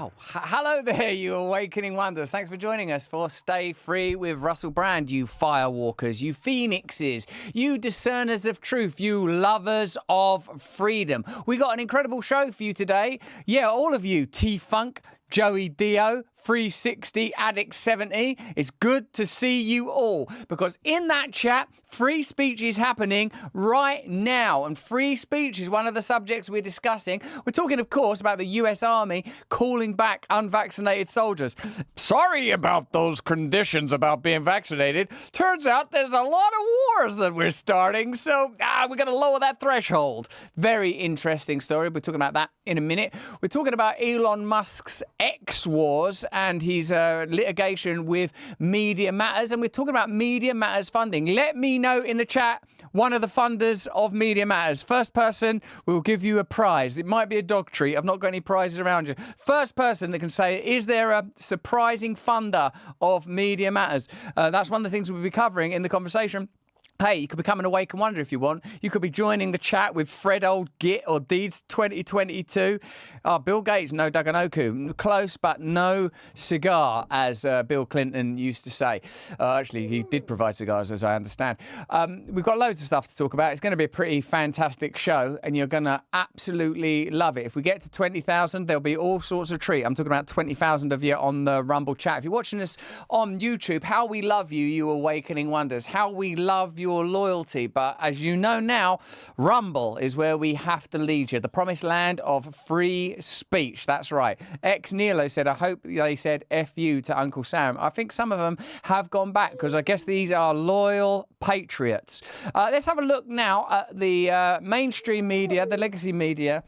Wow. Hello there, you awakening wonders. Thanks for joining us for Stay Free with Russell Brand, you firewalkers, you phoenixes, you discerners of truth, you lovers of freedom. We got an incredible show for you today. Yeah, all of you, T-Funk, Joey Dio, 360, Addict 70. It's good to see you all because in that chat, free speech is happening right now. And free speech is one of the subjects we're discussing. We're talking, of course, about the US Army calling back unvaccinated soldiers. Sorry about those conditions about being vaccinated. Turns out there's a lot of wars that we're starting, so we're going to lower that threshold. Very interesting story. We're talking about that in a minute. We're talking about Elon Musk's X wars and his litigation with Media Matters, and we're talking about Media Matters funding. Let me know in the chat one of the funders of Media Matters. First person, we'll give you a prize. It might be a dog treat. I've not got any prizes around you. First person that can say, is there a surprising funder of Media Matters? That's one of the things we'll be covering in the conversation. Hey, you could become an Awake and Wonder if you want. You could be joining the chat with Fred Old Git or Deeds 2022. Bill Gates, no Duganoku. Close, but no cigar, as Bill Clinton used to say. Actually, he did provide cigars, as I understand. We've got loads of stuff to talk about. It's going to be a pretty fantastic show, and you're going to absolutely love it. If we get to 20,000, there'll be all sorts of treat. I'm talking about 20,000 of you on the Rumble chat. If you're watching us on YouTube, how we love you, you Awakening Wonders. How we love your loyalty, but as you know now, Rumble is where we have to lead you, the promised land of free speech. That's right. Nilo said, I hope they said F you to Uncle Sam. I think some of them have gone back because I guess these are loyal patriots. Let's have a look now at the mainstream media, the legacy media.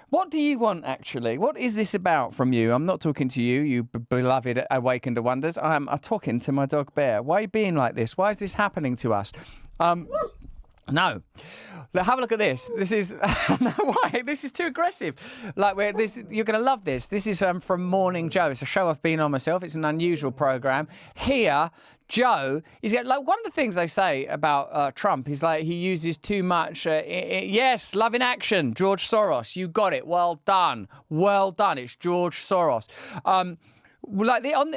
What do you want, actually? What is this about from you? I'm not talking to you, you beloved Awakened Wonders. I'm talking to my dog Bear. Why are you being like this? Why is this happening to us? No. Have a look at this. This is no, why? This is too aggressive. Like you're going to love this. This is from Morning Joe. It's a show I've been on myself. It's an unusual program. Here, Joe is like one of the things they say about Trump is like he uses too much. Yes, love in action. George Soros, you got it. Well done. Well done. It's George Soros. On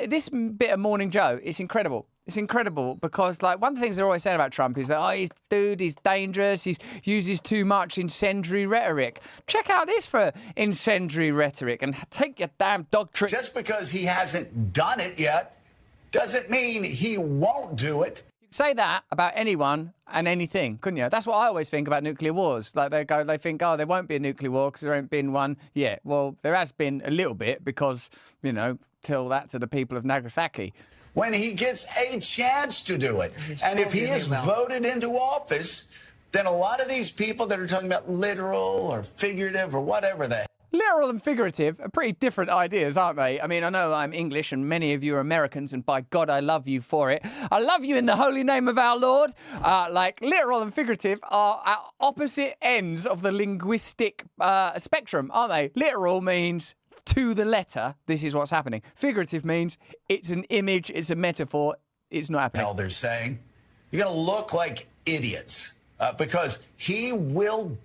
this bit of Morning Joe, it's incredible. It's incredible because, like, one of the things they're always saying about Trump is that, he's dangerous, he uses too much incendiary rhetoric. Check out this for incendiary rhetoric and take your damn dog trick. Just because he hasn't done it yet doesn't mean he won't do it. You could say that about anyone and anything, couldn't you? That's what I always think about nuclear wars. Like, they think, there won't be a nuclear war because there ain't been one yet. Well, there has been a little bit because, tell that to the people of Nagasaki. When he gets a chance to do it. And if he is voted into office, then a lot of these people that are talking about literal or figurative or whatever Literal and figurative are pretty different ideas, aren't they? I mean, I know I'm English and many of you are Americans, and by God, I love you for it. I love you in the holy name of our Lord. Literal and figurative are at opposite ends of the linguistic spectrum, aren't they? Literal means to the letter, this is what's happening. Figurative means it's an image, it's a metaphor, it's not happening. Hell, they're saying you're going to look like idiots because he will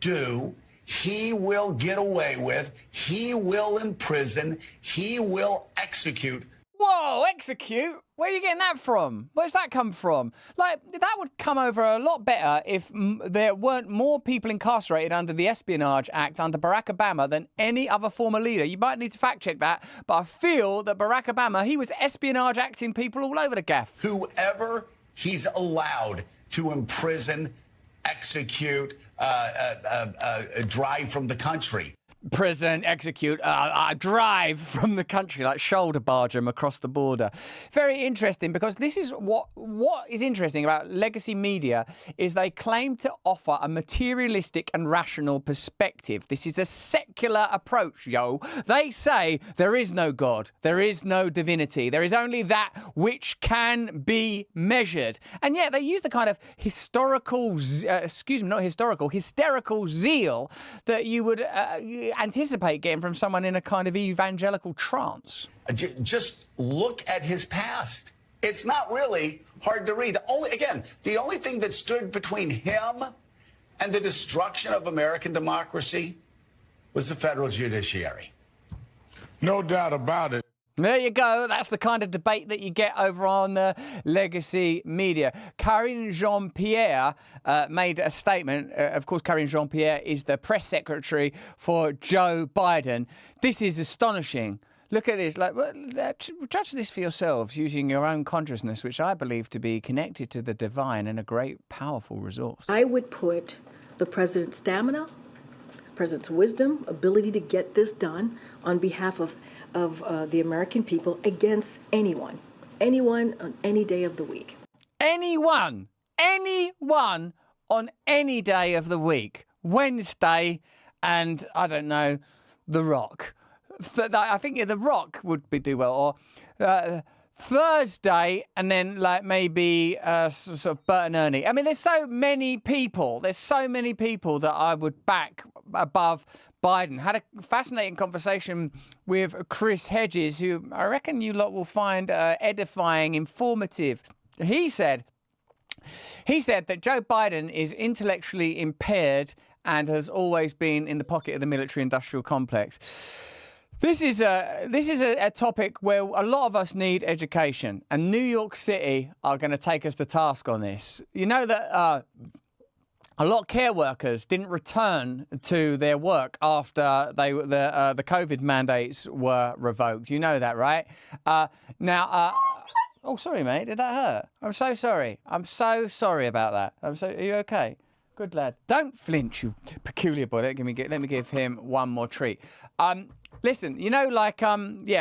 get away with, he will imprison, he will execute. Whoa, execute? Where are you getting that from? Where's that come from? Like, that would come over a lot better if there weren't more people incarcerated under the Espionage Act under Barack Obama than any other former leader. You might need to fact check that, but I feel that Barack Obama, he was espionage acting people all over the gaff. Whoever he's allowed to imprison, execute, drive from the country. Prison, execute, drive from the country, like shoulder barge them across the border. Very interesting, because this is what is interesting about legacy media is they claim to offer a materialistic and rational perspective. This is a secular approach, yo. They say there is no God, there is no divinity, there is only that which can be measured. And yet they use the kind of hysterical zeal that you would anticipate getting from someone in a kind of evangelical trance. Just look at his past. It's not really hard to read. The only thing that stood between him and the destruction of American democracy was the federal judiciary. No doubt about it. There you go. That's the kind of debate that you get over on the legacy media. Karine Jean-Pierre made a statement. Of course, Karine Jean-Pierre is the press secretary for Joe Biden. This is astonishing. Look at this. Judge this for yourselves using your own consciousness, which I believe to be connected to the divine and a great, powerful resource. I would put the president's stamina, president's wisdom, ability to get this done on behalf of the American people against anyone on any day of the week. Anyone on any day of the week. Wednesday and, I don't know, The Rock. I think The Rock would do well. Or Thursday and then maybe sort of Bert and Ernie. I mean, there's so many people that I would back above Biden. Had a fascinating conversation with Chris Hedges, who I reckon you lot will find edifying, informative. He said that Joe Biden is intellectually impaired and has always been in the pocket of the military-industrial complex. This is a topic where a lot of us need education, and New York City are going to take us to task on this. You know that a lot of care workers didn't return to their work after the COVID mandates were revoked. You know that, right? Oh, sorry, mate. Did that hurt? I'm so sorry. I'm so sorry about that. Are you okay? Good lad. Don't flinch, you peculiar boy. Let me give him one more treat. Listen, you know, Kathy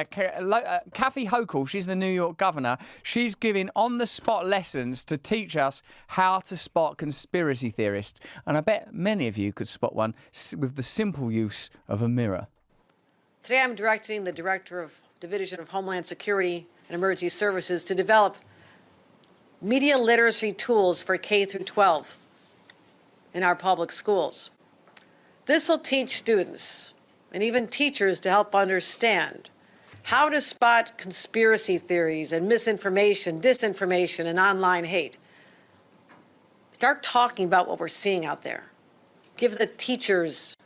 Hochul, she's the New York governor. She's giving on-the-spot lessons to teach us how to spot conspiracy theorists. And I bet many of you could spot one with the simple use of a mirror. Today I'm directing the Director of Division of Homeland Security and Emergency Services to develop media literacy tools for K through 12 in our public schools. This will teach students and even teachers to help understand how to spot conspiracy theories and misinformation, disinformation, and online hate. Start talking about what we're seeing out there. Give the teachers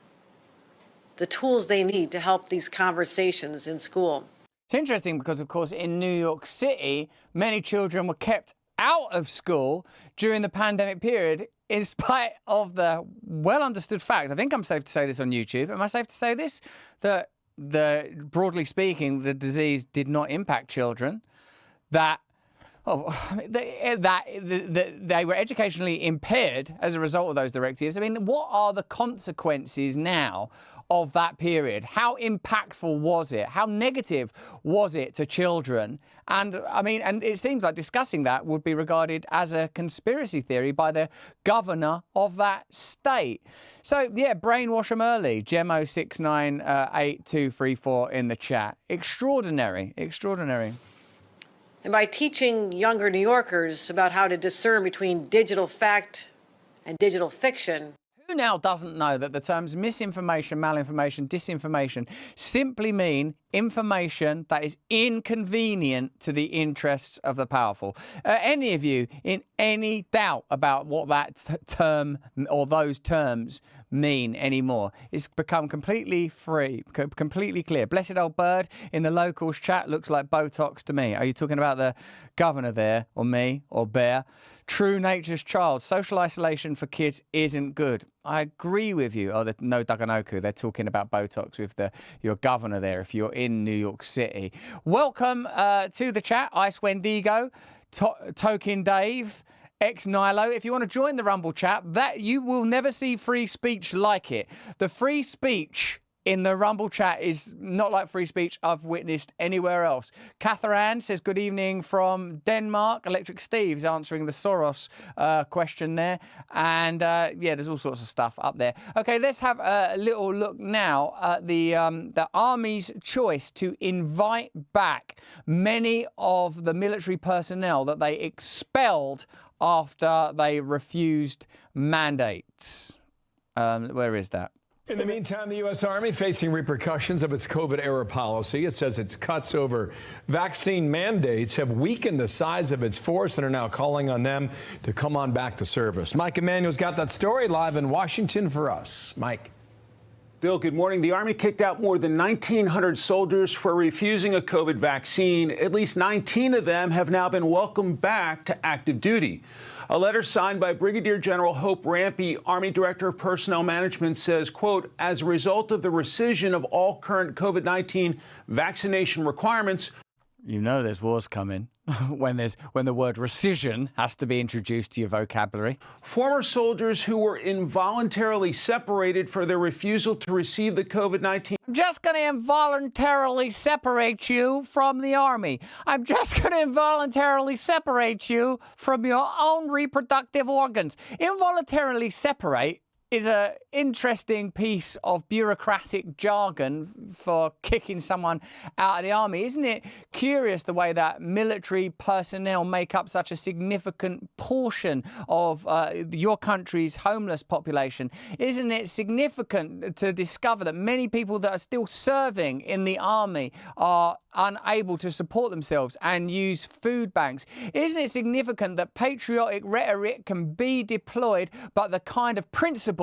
the tools they need to help these conversations in school. It's interesting because, of course, in New York City, many children were kept out of school during the pandemic period, in spite of the well-understood facts. I think I'm safe to say this on YouTube. Am I safe to say this? That broadly speaking, the disease did not impact children. That they were educationally impaired as a result of those directives. I mean, what are the consequences now of that period? How impactful was it? How negative was it to children? And I mean, and it seems like discussing that would be regarded as a conspiracy theory by the governor of that state. So yeah, brainwash them early. Gemo698234 in the chat. Extraordinary, extraordinary. And by teaching younger New Yorkers about how to discern between digital fact and digital fiction. Who now doesn't know that the terms misinformation, malinformation, disinformation simply mean information that is inconvenient to the interests of the powerful? Any of you in any doubt about what that term or those terms mean anymore? It's become completely completely clear. Blessed old bird in the locals chat looks like Botox to me. Are you talking about the governor there, or me, or Bear? True nature's child. Social isolation for kids isn't good. I agree with you. Oh, no Daganoku. They're talking about Botox with your governor there if you're in New York City. Welcome to the chat. Ice Wendigo, Token Dave, Ex Nilo. If you want to join the Rumble chat, that you will never see free speech like it. The free speech in the Rumble chat is not like free speech I've witnessed anywhere else. Catherine says, good evening from Denmark. Electric Steve's answering the Soros question there. And yeah, there's all sorts of stuff up there. Okay, let's have a little look now at the Army's choice to invite back many of the military personnel that they expelled after they refused mandates. Where is that? In the meantime, the U.S. Army facing repercussions of its COVID-era policy. It says its cuts over vaccine mandates have weakened the size of its force and are now calling on them to come on back to service. Mike Emanuel's got that story live in Washington for us. Mike. Bill, good morning. The Army kicked out more than 1,900 soldiers for refusing a COVID vaccine. At least 19 of them have now been welcomed back to active duty. A letter signed by Brigadier General Hope Rampey, Army Director of Personnel Management, says, quote, as a result of the rescission of all current COVID-19 vaccination requirements. You know there's wars coming when the word rescission has to be introduced to your vocabulary. Former soldiers who were involuntarily separated for their refusal to receive the COVID-19. I'm just going to involuntarily separate you from the Army. I'm just going to involuntarily separate you from your own reproductive organs. Involuntarily separate is an interesting piece of bureaucratic jargon for kicking someone out of the Army. Isn't it curious the way that military personnel make up such a significant portion of your country's homeless population? Isn't it significant to discover that many people that are still serving in the Army are unable to support themselves and use food banks? Isn't it significant that patriotic rhetoric can be deployed, but the kind of principles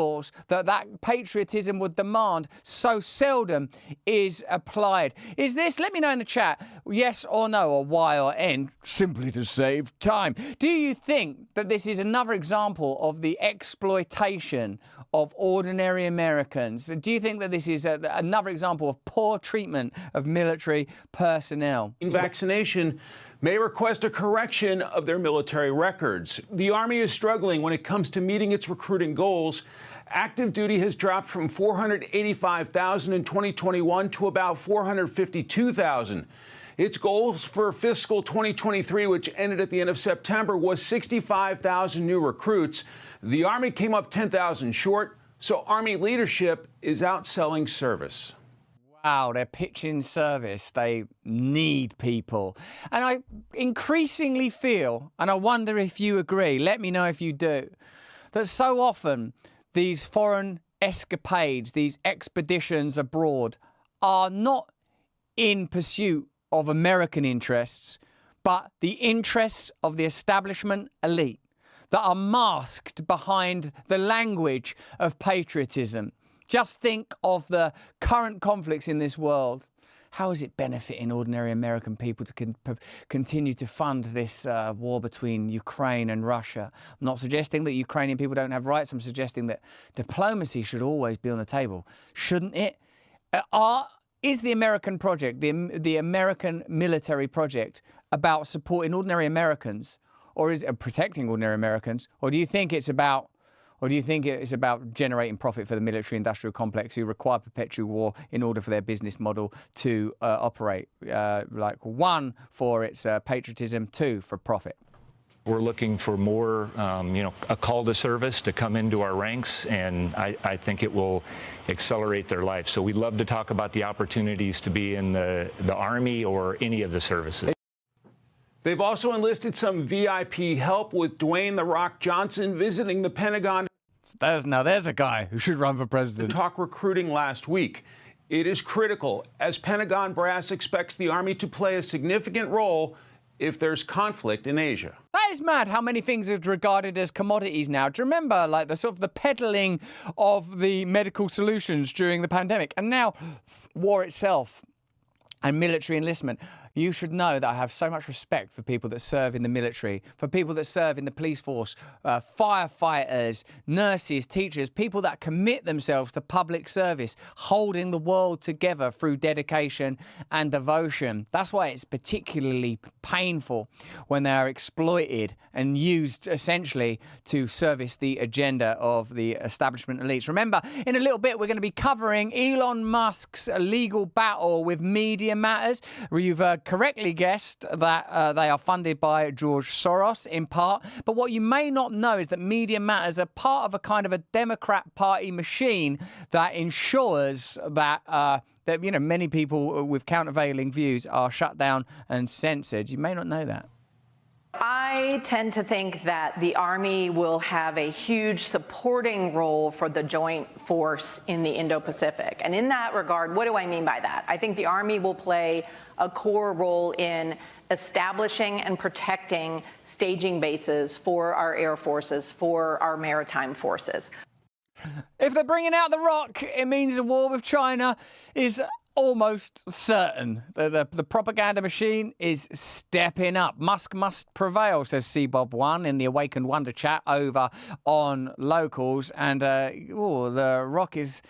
that patriotism would demand so seldom is applied? Is this, let me know in the chat, yes or no, or Y or N, simply to save time. Do you think that this is another example of the exploitation of ordinary Americans? Do you think that this is another example of poor treatment of military personnel? Vaccination may request a correction of their military records. The Army is struggling when it comes to meeting its recruiting goals. Active duty has dropped from 485,000 in 2021 to about 452,000. Its goals for fiscal 2023, which ended at the end of September, was 65,000 new recruits. The Army came up 10,000 short, so Army leadership is outselling service. Wow, they're pitching service. They need people. And I increasingly feel, and I wonder if you agree, let me know if you do, that so often these foreign escapades, these expeditions abroad, are not in pursuit of American interests, but the interests of the establishment elite that are masked behind the language of patriotism. Just think of the current conflicts in this world. How is it benefiting ordinary American people to continue to fund this war between Ukraine and Russia? I'm not suggesting that Ukrainian people don't have rights. I'm suggesting that diplomacy should always be on the table, shouldn't it? Is the American project, the American military project, about supporting ordinary Americans, or is it protecting ordinary Americans, or do you think it's about generating profit for the military-industrial complex who require perpetual war in order for their business model to operate? Like, one, for its patriotism, two, for profit. We're looking for more, a call to service to come into our ranks, and I think it will accelerate their life. So we'd love to talk about the opportunities to be in the Army or any of the services. They've also enlisted some VIP help, with Dwayne "The Rock" Johnson visiting the Pentagon. There's a guy who should run for president. To talk recruiting last week. It is critical, as Pentagon brass expects the Army to play a significant role if there's conflict in Asia. That is mad how many things are regarded as commodities now. Do you remember, like, the sort of the peddling of the medical solutions during the pandemic? And now war itself and military enlistment. You should know that I have so much respect for people that serve in the military, for people that serve in the police force, firefighters, nurses, teachers, people that commit themselves to public service, holding the world together through dedication and devotion. That's why it's particularly painful when they are exploited and used essentially to service the agenda of the establishment elites. Remember, in a little bit, we're going to be covering Elon Musk's legal battle with Media Matters. You've correctly guessed that they are funded by George Soros in part. But what you may not know is that Media Matters are part of a kind of a Democrat Party machine that ensures that many people with countervailing views are shut down and censored. You may not know that. I tend to think that the Army will have a huge supporting role for the joint force in the Indo-Pacific. And in that regard, what do I mean by that? I think the Army will play a core role in establishing and protecting staging bases for our air forces, for our maritime forces. If they're bringing out the rock, it means a war with China is almost certain. The propaganda machine is stepping up. Musk must prevail, says CBob1 in the Awakened Wonder chat over on Locals. And the rock is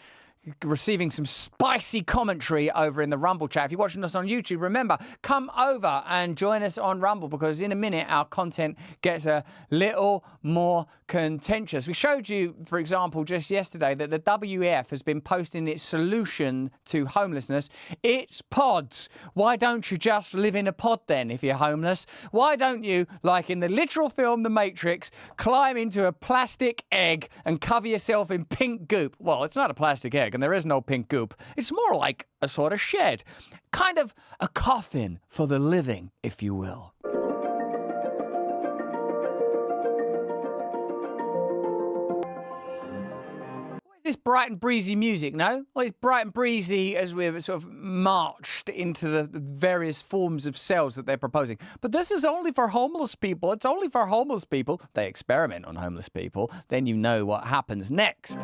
receiving some spicy commentary over in the Rumble chat. If you're watching us on YouTube, remember, come over and join us on Rumble, because in a minute our content gets a little more contentious. We showed you, for example, just yesterday that the WEF has been posting its solution to homelessness. It's pods. Why don't you just live in a pod then if you're homeless? Why don't you, like in the literal film The Matrix, climb into a plastic egg and cover yourself in pink goop? Well, it's not a plastic egg, and there is no pink goop. It's more like a sort of shed. Kind of a coffin for the living, if you will. This bright and breezy music, no? Well, it's bright and breezy as we've sort of marched into the various forms of cells that they're proposing. But this is only for homeless people. It's only for homeless people. They experiment on homeless people. Then you know what happens next.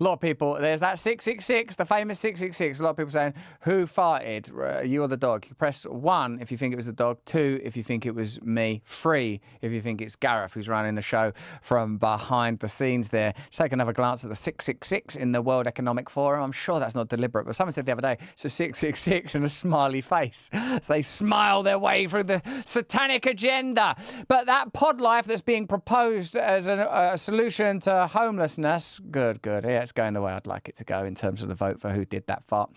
A lot of people, there's that 666, the famous 666. A lot of people saying, who farted? You or the dog? You press 1 if you think it was the dog, 2 if you think it was me, 3 if you think it's Gareth who's running the show from behind the scenes there. Just take another glance at the 666 in the World Economic Forum. I'm sure that's not deliberate, but someone said the other day, it's a 666 and a smiley face. So they smile their way through the satanic agenda. But that pod life that's being proposed as a solution to homelessness, good. Yeah, it's going the way I'd like it to go in terms of the vote for who did that fart,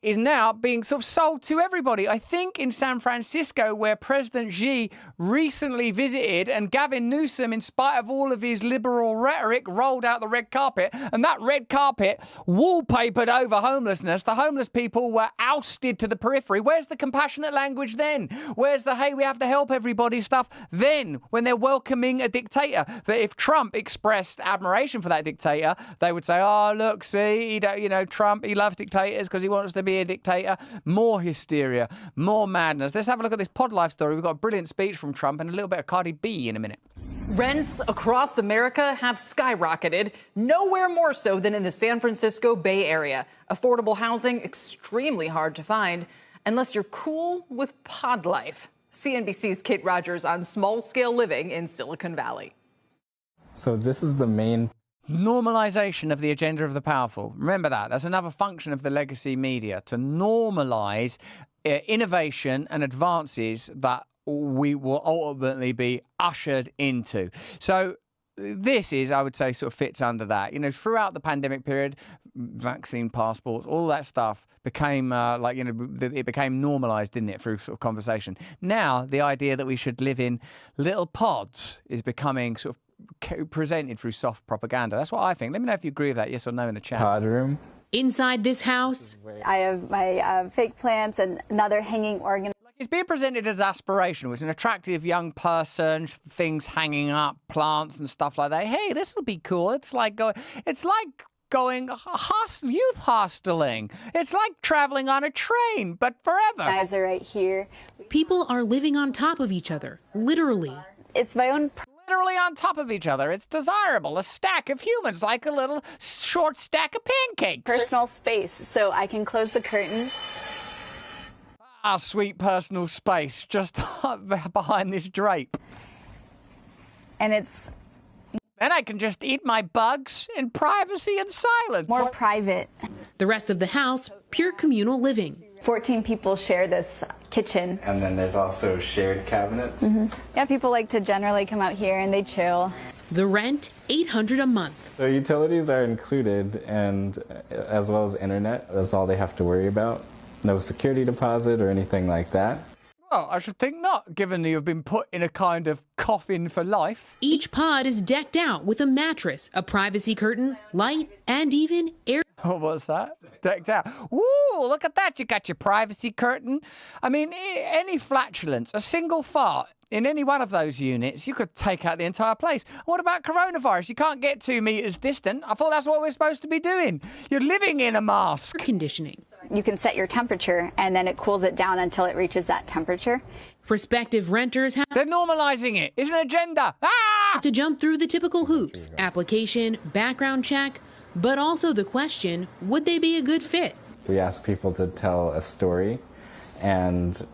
is now being sort of sold to everybody. I think in San Francisco, where President Xi recently visited, and Gavin Newsom, in spite of all of his liberal rhetoric, rolled out the red carpet, and that red carpet wallpapered over homelessness. The homeless people were ousted to the periphery. Where's the compassionate language then? Where's the, hey, we have to help everybody stuff then, when they're welcoming a dictator? That if Trump expressed admiration for that dictator, they would say, oh, look, see, Trump, he loves dictators because he wants to be a dictator. More hysteria, more madness. Let's have a look at this pod life story. We've got a brilliant speech from Trump and a little bit of Cardi B in a minute. Rents across America have skyrocketed, nowhere more so than in the San Francisco Bay Area. Affordable housing extremely hard to find unless you're cool with pod life. CNBC's Kate Rogers on small-scale living in Silicon Valley. So this is the main normalization of the agenda of the powerful. Remember that. That's another function of the legacy media, to normalize innovation and advances that we will ultimately be ushered into. So this is, I would say, sort of fits under that. Throughout the pandemic period, vaccine passports, all that stuff became it became normalized, didn't it, through sort of conversation. Now, the idea that we should live in little pods is becoming sort of presented through soft propaganda. That's what I think. Let me know if you agree with that, yes or no, in the chat. pod room. Inside this house, I have my fake plants and another hanging organ. It's being presented as aspirational. It's an attractive young person, things hanging up, plants and stuff like that. Hey, this will be cool. It's like going youth hosteling. It's like traveling on a train, but forever. Guys are right here. People are living on top of each other, literally. It's my own. Literally on top of each other. It's desirable. A stack of humans, like a little short stack of pancakes. Personal space, so I can close the curtain. Ah, sweet personal space, just behind this drape. And it's... Then I can just eat my bugs in privacy and silence. More private. The rest of the house, pure communal living. 14 people share this kitchen. And then there's also shared cabinets. Mm-hmm. Yeah, people like to generally come out here and they chill. The rent, $800 a month. So utilities are included, and as well as internet. That's all they have to worry about. No security deposit or anything like that. Well, I should think not, given that you've been put in a kind of coffin for life. Each pod is decked out with a mattress, a privacy curtain, light, and even air. Oh, what's that? Decked out. Woo, look at that. You got your privacy curtain. I mean, any flatulence, a single fart, in any one of those units, you could take out the entire place. What about coronavirus? You can't get 2 meters distant. I thought that's what we're supposed to be doing. You're living in a mask. Air conditioning. You can set your temperature and then it cools it down until it reaches that temperature. Prospective renters have They're normalizing it. It's an agenda. to jump through the typical hoops, application, background check, but also the question, would they be a good fit? We ask people to tell a story, and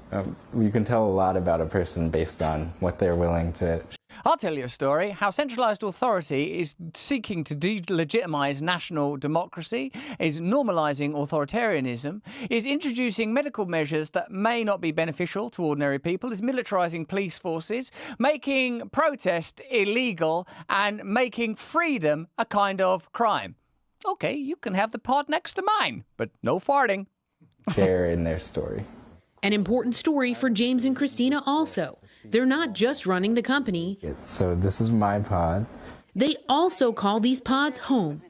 you can tell a lot about a person based on what they're willing to. I'll tell you a story how centralised authority is seeking to delegitimise national democracy, is normalising authoritarianism, is introducing medical measures that may not be beneficial to ordinary people, is militarising police forces, making protest illegal and making freedom a kind of crime. OK, you can have the pod next to mine, but no farting. Share in their story. An important story for James and Christina also. They're not just running the company. So this is my pod. They also call these pods home.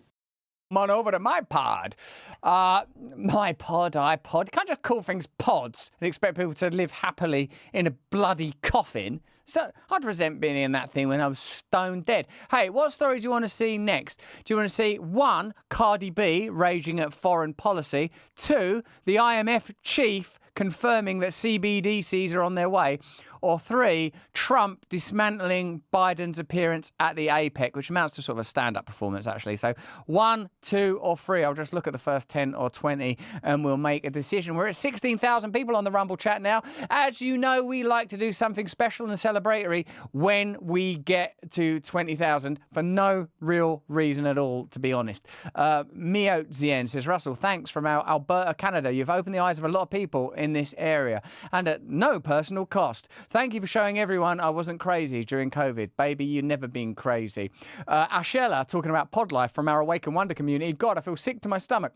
Come on over to my pod. iPod. Can't just call things pods and expect people to live happily in a bloody coffin. So I'd resent being in that thing when I was stone dead. Hey, what stories do you want to see next? Do you want to see 1, Cardi B raging at foreign policy, 2, the IMF chief confirming that CBDCs are on their way, or 3, Trump dismantling Biden's appearance at the APEC, which amounts to sort of a stand-up performance, actually. So 1, 2, or 3. I'll just look at the first 10 or 20 and we'll make a decision. We're at 16,000 people on the Rumble chat now. As you know, we like to do something special and celebratory when we get to 20,000 for no real reason at all, to be honest. Mio Zien says, Russell, thanks from Alberta, Canada. You've opened the eyes of a lot of people in this area and at no personal cost. Thank you for showing everyone I wasn't crazy during COVID. Baby, you've never been crazy. Ashella talking about pod life from our Awake and Wonder community. God, I feel sick to my stomach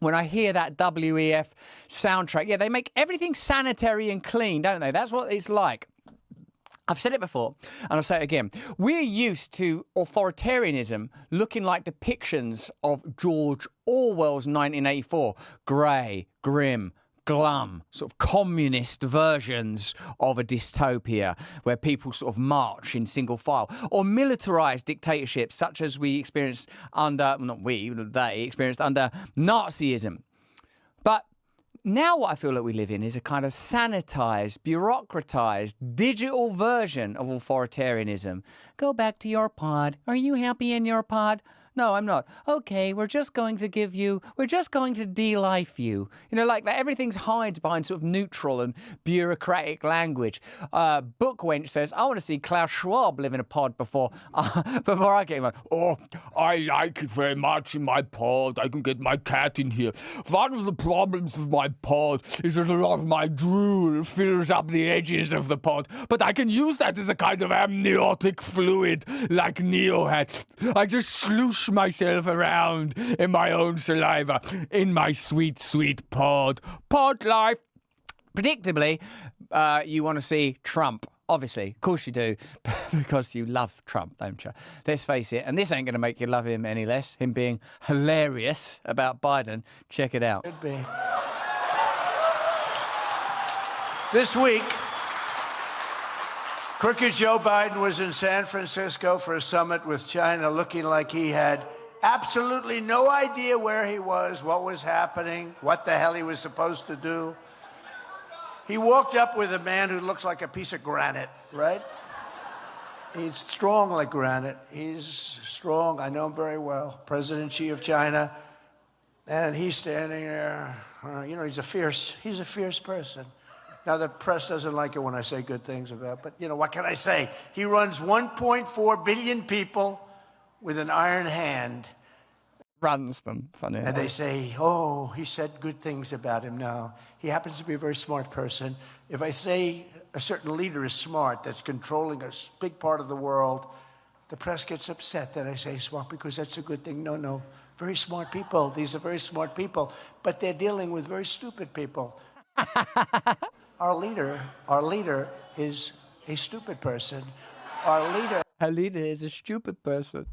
when I hear that WEF soundtrack. Yeah, they make everything sanitary and clean, don't they? That's what it's like. I've said it before, and I'll say it again. We're used to authoritarianism looking like depictions of George Orwell's 1984. Grey, grim, glum, sort of communist versions of a dystopia where people sort of march in single file, or militarized dictatorships such as we experienced under, they experienced under Nazism. But now what I feel like we live in is a kind of sanitized, bureaucratized, digital version of authoritarianism. Go back to your pod. Are you happy in your pod? No, I'm not. Okay, we're just going to de-life you. You know, like that. Everything's hides behind sort of neutral and bureaucratic language. Bookwench says, I want to see Klaus Schwab live in a pod before I get him. Oh, I like it very much in my pod. I can get my cat in here. One of the problems with my pod is that a lot of my drool fills up the edges of the pod, but I can use that as a kind of amniotic fluid, like Neo had. I just sloosh myself around in my own saliva in my sweet, sweet pod life. Predictably, you want to see Trump. Obviously, of course you do, because you love Trump, don't you? Let's face it, and this ain't going to make you love him any less, him being hilarious about Biden. Check it out. Could be. This week, crooked Joe Biden was in San Francisco for a summit with China, looking like he had absolutely no idea where he was, what was happening, what the hell he was supposed to do. He walked up with a man who looks like a piece of granite, right? He's strong like granite. He's strong. I know him very well. President Xi of China. And he's standing there. You know, he's a fierce person. Now, the press doesn't like it when I say good things about, but, you know, what can I say? He runs 1.4 billion people with an iron hand. Runs them, funny. And they say, oh, he said good things about him. No, he happens to be a very smart person. If I say a certain leader is smart, that's controlling a big part of the world, the press gets upset that I say smart because that's a good thing. No, very smart people. These are very smart people, but they're dealing with very stupid people. Our leader is a stupid person. Our leader is a stupid person.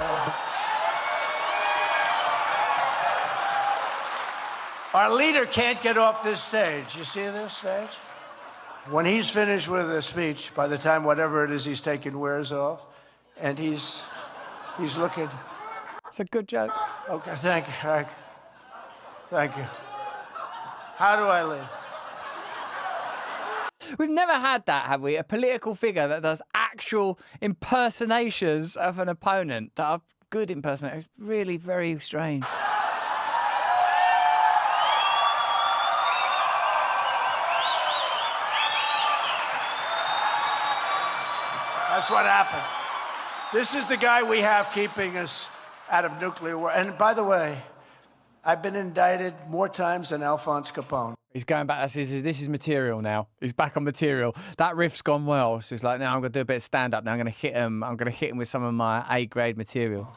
Our leader can't get off this stage. You see this stage? when he's finished with a speech, by the time whatever it is he's taking wears off, and he's looking. It's a good joke. Okay, thank you. Thank you. How do I live? We've never had that, have we? A political figure that does actual impersonations of an opponent that are good impersonations. It's really very strange. That's what happened. This is the guy we have keeping us out of nuclear war. And by the way, I've been indicted more times than Alphonse Capone. He's going back. This is material now. He's back on material. That riff's gone well. So he's like, now I'm going to do a bit of stand-up. Now I'm going to hit him. I'm going to hit him with some of my A-grade material.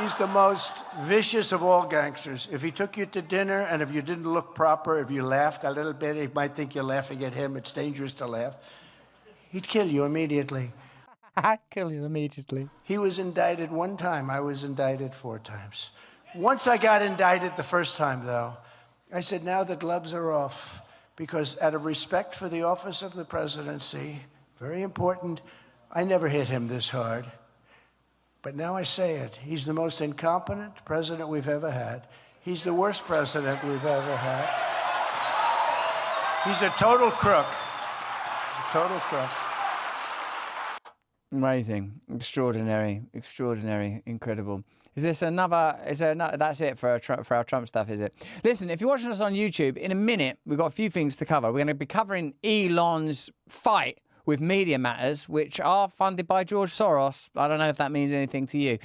He's the most vicious of all gangsters. If he took you to dinner and if you didn't look proper, if you laughed a little bit, he might think you're laughing at him. It's dangerous to laugh. He'd kill you immediately. I'd kill you immediately. He was indicted one time. I was indicted 4 times. Once I got indicted the first time, though, I said, now the gloves are off, because out of respect for the office of the presidency, very important, I never hit him this hard. But now I say it. He's the most incompetent president we've ever had. He's the worst president we've ever had. He's a total crook. He's a total crook. Amazing, extraordinary, incredible. Is there another? That's it for our Trump stuff, is it? Listen, if you're watching us on YouTube, in a minute we've got a few things to cover. We're going to be covering Elon's fight with Media Matters, which are funded by George Soros. I don't know if that means anything to you.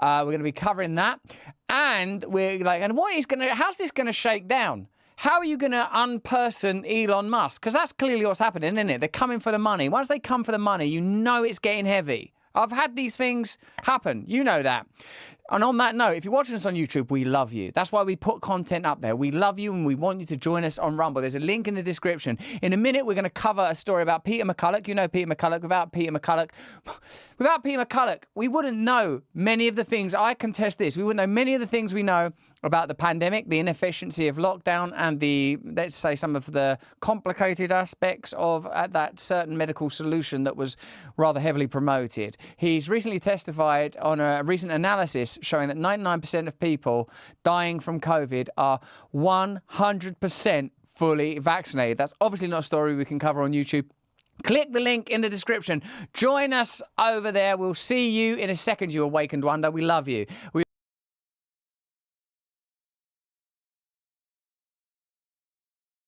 We're going to be covering that, and how's this going to shake down? How are you going to unperson Elon Musk? Because that's clearly what's happening, isn't it? They're coming for the money. Once they come for the money, you know it's getting heavy. I've had these things happen. You know that. And on that note, if you're watching us on YouTube, we love you. That's why we put content up there. We love you and we want you to join us on Rumble. There's a link in the description. In a minute, we're going to cover a story about Peter McCulloch. You know Peter McCulloch. Without Peter McCulloch, we wouldn't know many of the things. I contest this. We wouldn't know many of the things we know about the pandemic, the inefficiency of lockdown, and let's say, some of the complicated aspects of that certain medical solution that was rather heavily promoted. He's recently testified on a recent analysis showing that 99% of people dying from COVID are 100% fully vaccinated. That's obviously not a story we can cover on YouTube. Click the link in the description. Join us over there. We'll see you in a second, you awakened wonder. We love you.